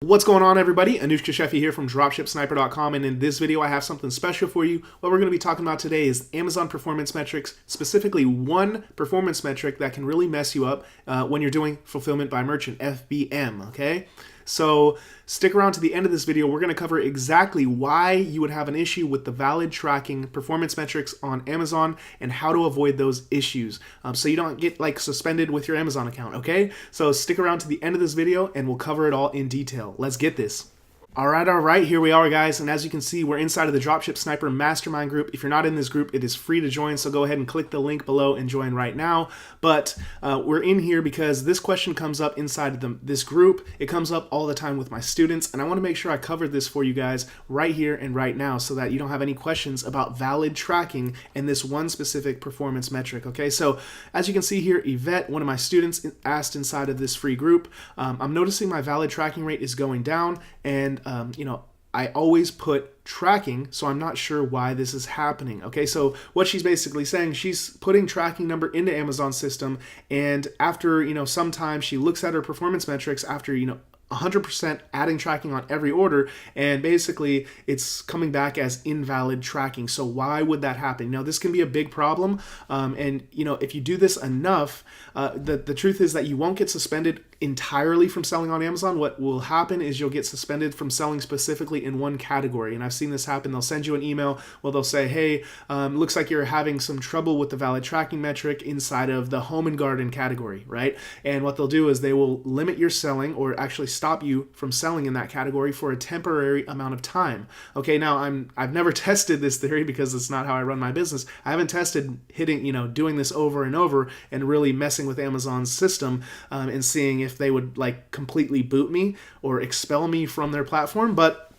What's going on, everybody? Anushka Sheffy here from dropshipsniper.com, and in this video I have something special for you. What we're going to be talking about today is Amazon performance metrics, specifically one performance metric that can really mess you up when you're doing fulfillment by merchant, FBM, okay? So stick around to the end of this video. We're going to cover exactly why you would have an issue with the valid tracking performance metrics on Amazon and how to avoid those issues so you don't get suspended with your Amazon account, okay? So stick around to the end of this video and we'll cover it all in detail. Let's get this. All right, here we are, guys, and as you can see, we're inside of the Dropship Sniper Mastermind group. If you're not in this group, it is free to join, so go ahead and click the link below and join right now. But we're in here because this question comes up inside of this group. It comes up all the time with my students, and I want to make sure I covered this for you guys right here and right now so that you don't have any questions about valid tracking and this one specific performance metric, okay? So as you can see here, Yvette, one of my students, asked inside of this free group, I'm noticing my valid tracking rate is going down, and I always put tracking, so I'm not sure why this is happening. Okay, so what she's basically saying, she's putting tracking number into Amazon system, and after, some time she looks at her performance metrics after, 100% adding tracking on every order, and basically it's coming back as invalid tracking. So why would that happen? Now, this can be a big problem, and if you do this enough, the truth is that you won't get suspended entirely from selling on Amazon. What will happen is you'll get suspended from selling specifically in one category, and I've seen this happen. They'll send you an email where they'll say, hey, looks like you're having some trouble with the valid tracking metric inside of the home and garden category, right? And what they'll do is they will limit your selling, or actually stop you from selling in that category for a temporary amount of time. Okay, now I've never tested this theory because it's not how I run my business. I haven't tested doing this over and over and really messing with Amazon's system and seeing if they would completely boot me or expel me from their platform. But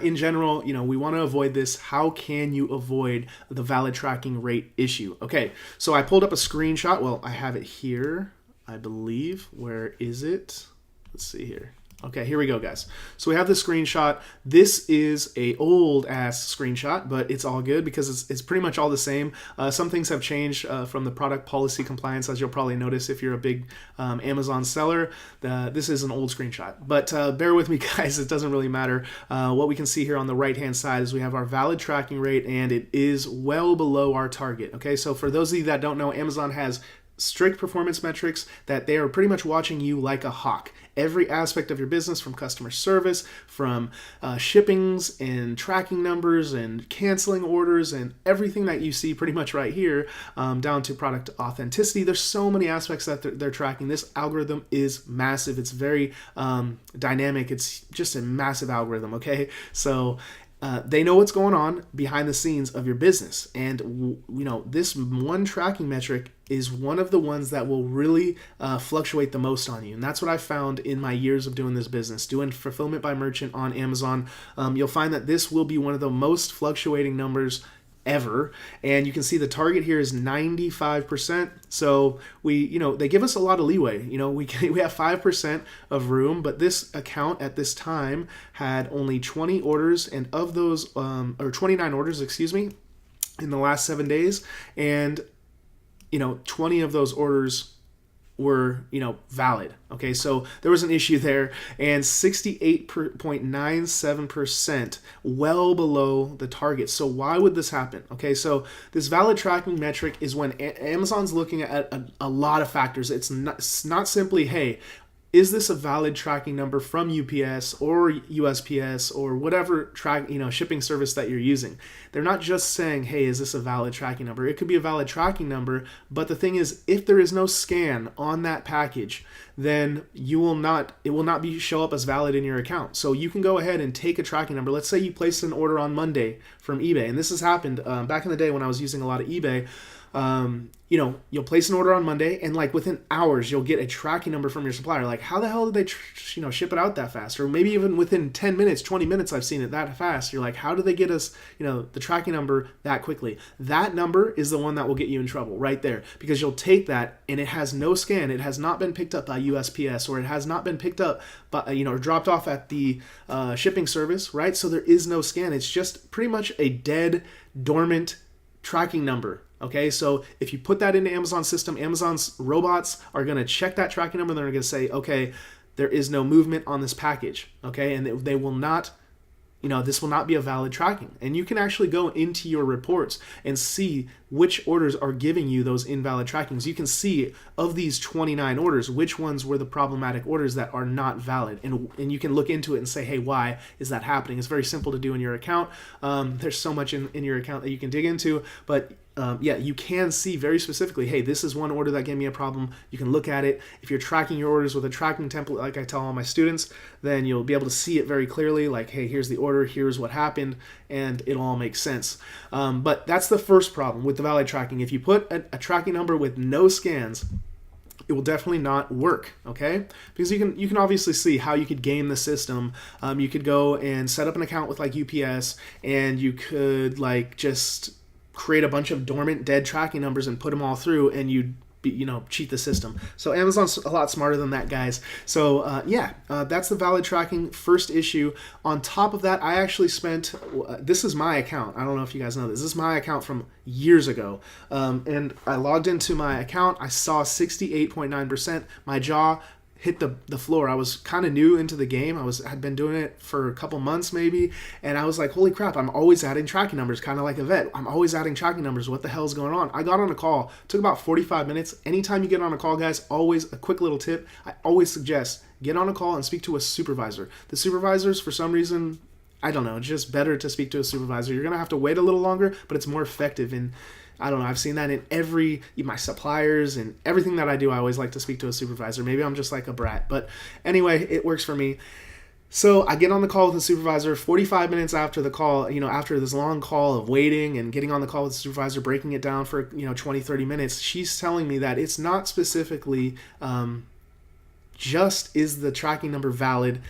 in general, we want to avoid this. How can you avoid the valid tracking rate issue? Okay, so I pulled up a screenshot. Well, I have it here, I believe. Where is it? Let's see here. Okay, here we go, guys. So we have this screenshot. This is a old ass screenshot, but it's all good because it's pretty much all the same. Some things have changed from the product policy compliance, as you'll probably notice if you're a big Amazon seller. This is an old screenshot, but bear with me, guys. It doesn't really matter. What we can see here on the right-hand side is we have our valid tracking rate, and it is well below our target. Okay, so for those of you that don't know, Amazon has strict performance metrics that they are pretty much watching you like a hawk. Every aspect of your business, from customer service, from shippings and tracking numbers and canceling orders and everything that you see pretty much right here, down to product authenticity. There's so many aspects that they're tracking. This algorithm is massive. It's very dynamic. It's just a massive algorithm, okay? So they know what's going on behind the scenes of your business. And, this one tracking metric is one of the ones that will really fluctuate the most on you. And that's what I found in my years of doing this business, doing fulfillment by merchant on Amazon. You'll find that this will be one of the most fluctuating numbers ever. And you can see the target here is 95%. So they give us a lot of leeway. We have 5% of room, but this account at this time had only 20 orders, and of those, or 29 orders, excuse me, in the last 7 days. And 20 of those orders were, valid. Okay, so there was an issue there, and 68.97%, well below the target. So why would this happen? Okay, so this valid tracking metric is when Amazon's looking at a lot of factors. It's not simply, hey, is this a valid tracking number from UPS or USPS or whatever shipping service that you're using? They're not just saying, hey, is this a valid tracking number? It could be a valid tracking number, but the thing is, if there is no scan on that package, then it will not show up as valid in your account. So you can go ahead and take a tracking number. Let's say you placed an order on Monday from eBay, and this has happened back in the day when I was using a lot of eBay. You'll place an order on Monday, and within hours you'll get a tracking number from your supplier. How the hell did they ship it out that fast? Or maybe even within 10 minutes, 20 minutes, I've seen it that fast. You're like, how did they get us the tracking number that quickly? That number is the one that will get you in trouble right there, because you'll take that and it has no scan. It has not been picked up by USPS, or it has not been picked up by or dropped off at the shipping service, right? So there is no scan. It's just pretty much a dead, dormant tracking number. Okay, so if you put that into Amazon's system, Amazon's robots are going to check that tracking number, and they're going to say, okay, there is no movement on this package, okay? And they will not, this will not be a valid tracking. And you can actually go into your reports and see which orders are giving you those invalid trackings. You can see of these 29 orders, which ones were the problematic orders that are not valid. And you can look into it and say, hey, why is that happening? It's very simple to do in your account. There's so much in your account that you can dig into, but yeah, you can see very specifically, hey, this is one order that gave me a problem. You can look at it. If you're tracking your orders with a tracking template, like I tell all my students, then you'll be able to see it very clearly, like, hey, here's the order, here's what happened, and it'll all make sense. But that's the first problem with the valid tracking. If you put a tracking number with no scans, it will definitely not work, okay? Because you can obviously see how you could game the system. You could go and set up an account with like UPS, and you could like just create a bunch of dormant dead tracking numbers and put them all through, and you'd cheat the system. So Amazon's a lot smarter than that, guys. So that's the valid tracking first issue. On top of that, I actually spent, this is my account. I don't know if you guys know this. This is my account from years ago. And I logged into my account. I saw 68.9%. My jaw hit the floor. I was kind of new into the game. Had been doing it for a couple months maybe, and I was like, holy crap, I'm always adding tracking numbers, kind of like a vet. I'm always adding tracking numbers. What the hell is going on? I got on a call. It took about 45 minutes. Anytime you get on a call, guys, always a quick little tip. I always suggest get on a call and speak to a supervisor. The supervisors, for some reason, I don't know, it's just better to speak to a supervisor. You're going to have to wait a little longer, but it's more effective. And I don't know, I've seen that in my suppliers and everything that I do. I always like to speak to a supervisor. Maybe I'm just like a brat, but anyway, it works for me. So I get on the call with the supervisor 45 minutes after the call, after this long call of waiting and getting on the call with the supervisor, breaking it down for, 20, 30 minutes. She's telling me that it's not specifically just is the tracking number valid,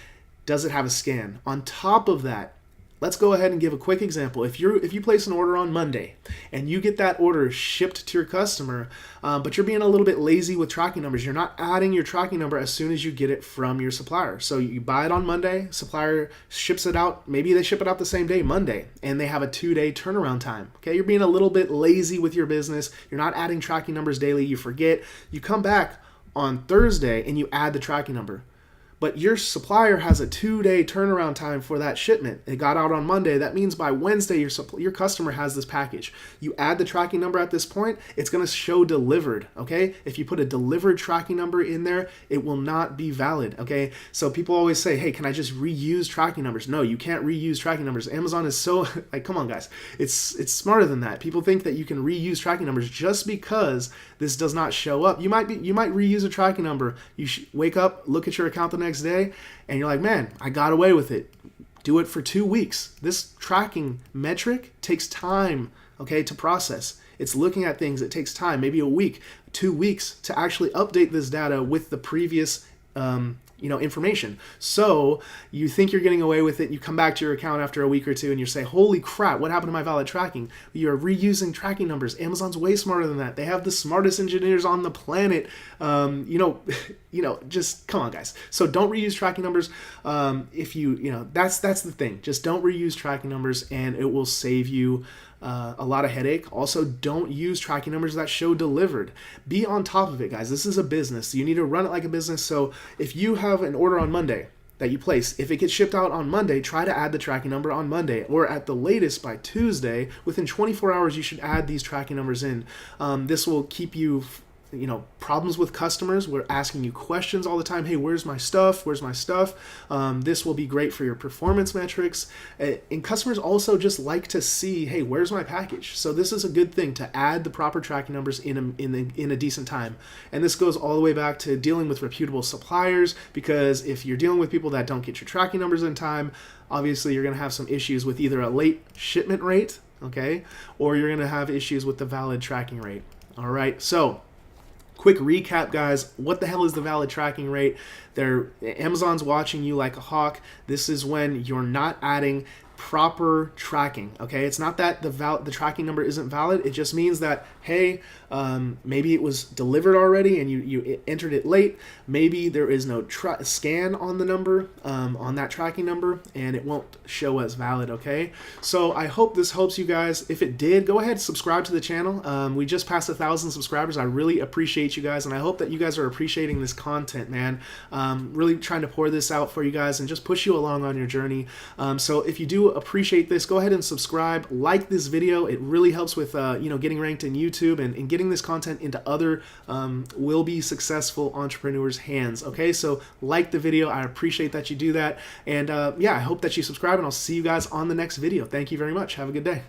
does it have a scan? On top of that, let's go ahead and give a quick example. If you place an order on Monday and you get that order shipped to your customer, but you're being a little bit lazy with tracking numbers, you're not adding your tracking number as soon as you get it from your supplier. So you buy it on Monday, supplier ships it out, maybe they ship it out the same day, Monday, and they have a 2-day turnaround time. Okay, you're being a little bit lazy with your business. You're not adding tracking numbers daily, you forget. You come back on Thursday and you add the tracking number. But your supplier has a 2-day turnaround time for that shipment. It got out on Monday. That means by Wednesday, your customer has this package. You add the tracking number at this point, it's going to show delivered, okay? If you put a delivered tracking number in there, it will not be valid, okay? So people always say, hey, can I just reuse tracking numbers? No, you can't reuse tracking numbers. Amazon is so, like, come on, guys. It's smarter than that. People think that you can reuse tracking numbers just because this does not show up. You might reuse a tracking number. You wake up, look at your account the next day, and you're like, man, I got away with it. Do it for 2 weeks. This tracking metric takes time, okay, to process. It's looking at things. It takes time, maybe a week, 2 weeks to actually update this data with the previous information. So you think you're getting away with it. You come back to your account after a week or two and you say, holy crap, what happened to my valid tracking? You're reusing tracking numbers. Amazon's way smarter than that. They have the smartest engineers on the planet. Just come on, guys. So don't reuse tracking numbers. That's the thing. Just don't reuse tracking numbers, and it will save you a lot of headache. Also, don't use tracking numbers that show delivered. Be on top of it, guys. This is a business. You need to run it like a business. So if you have an order on Monday that you place, if it gets shipped out on Monday, try to add the tracking number on Monday, or at the latest by Tuesday. Within 24 hours, you should add these tracking numbers in. This will keep you problems with customers. We're asking you questions all the time. Hey, where's my stuff? Where's my stuff? This will be great for your performance metrics. And customers also just like to see, hey, where's my package? So this is a good thing to add the proper tracking numbers in a decent time. And this goes all the way back to dealing with reputable suppliers, because if you're dealing with people that don't get your tracking numbers in time, obviously you're going to have some issues with either a late shipment rate, okay, or you're going to have issues with the valid tracking rate. All right, so quick recap, guys. What the hell is the valid tracking rate? Amazon's watching you like a hawk. This is when you're not adding proper tracking, okay? It's not that the tracking number isn't valid. It just means that, hey, maybe it was delivered already and you entered it late. Maybe there is no scan on the number, on that tracking number, and it won't show as valid, okay? So I hope this helps you guys. If it did, go ahead and subscribe to the channel. We just passed 1,000 subscribers. I really appreciate you guys, and I hope that you guys are appreciating this content, man. really trying to pour this out for you guys and just push you along on your journey. So if you do appreciate this, go ahead and subscribe, like this video. It really helps with getting ranked in YouTube and getting this content into other will be successful entrepreneurs' hands. Okay, so like the video. I appreciate that you do that. And yeah, I hope that you subscribe, and I'll see you guys on the next video. Thank you very much. Have a good day.